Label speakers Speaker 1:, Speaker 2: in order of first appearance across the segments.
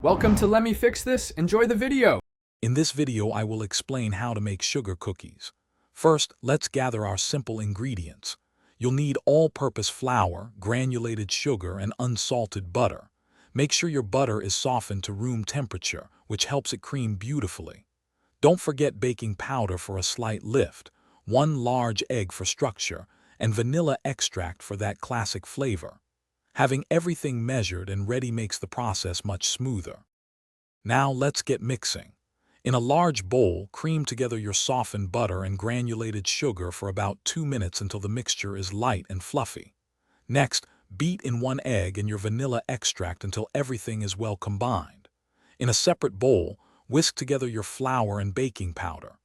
Speaker 1: Welcome to Let Me Fix This. Enjoy the video.
Speaker 2: In this video, I will explain how to make sugar cookies. First, let's gather our simple ingredients. You'll need all-purpose flour, granulated sugar, and unsalted butter. Make sure your butter is softened to room temperature, which helps it cream beautifully. Don't forget baking powder for a slight lift, 1 large egg for structure, and vanilla extract for that classic flavor. Having everything measured and ready makes the process much smoother. Now let's get mixing. In a large bowl, cream together your softened butter and granulated sugar for about 2 minutes until the mixture is light and fluffy. Next, beat in 1 egg and your vanilla extract until everything is well combined. In a separate bowl, whisk together your flour and baking powder.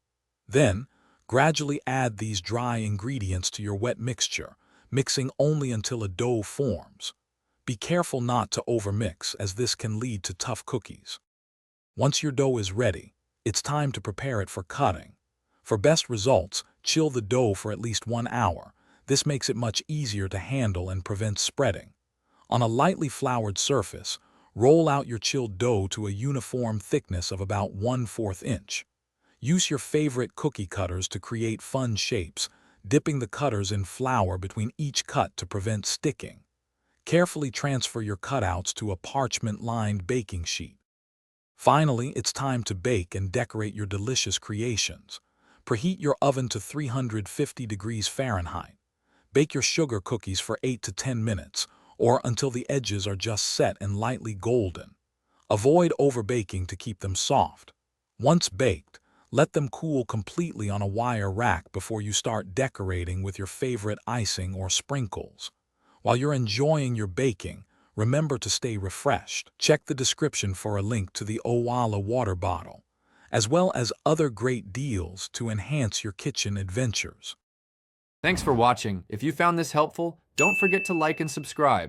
Speaker 2: Then, gradually add these dry ingredients to your wet mixture, mixing only until a dough forms. Be careful not to overmix, as this can lead to tough cookies. Once your dough is ready, it's time to prepare it for cutting. For best results, chill the dough for at least 1 hour. This makes it much easier to handle and prevents spreading. On a lightly floured surface, roll out your chilled dough to a uniform thickness of about 1/4 inch. Use your favorite cookie cutters to create fun shapes, dipping the cutters in flour between each cut to prevent sticking. Carefully transfer your cutouts to a parchment-lined baking sheet. Finally, it's time to bake and decorate your delicious creations. Preheat your oven to 350 degrees Fahrenheit. Bake your sugar cookies for 8 to 10 minutes, or until the edges are just set and lightly golden. Avoid overbaking to keep them soft. Once baked, let them cool completely on a wire rack before you start decorating with your favorite icing or sprinkles. While you're enjoying your baking, remember to stay refreshed. Check the description for a link to the Owala water bottle, as well as other great deals to enhance your kitchen adventures.
Speaker 1: Thanks for watching. If you found this helpful, don't forget to like and subscribe.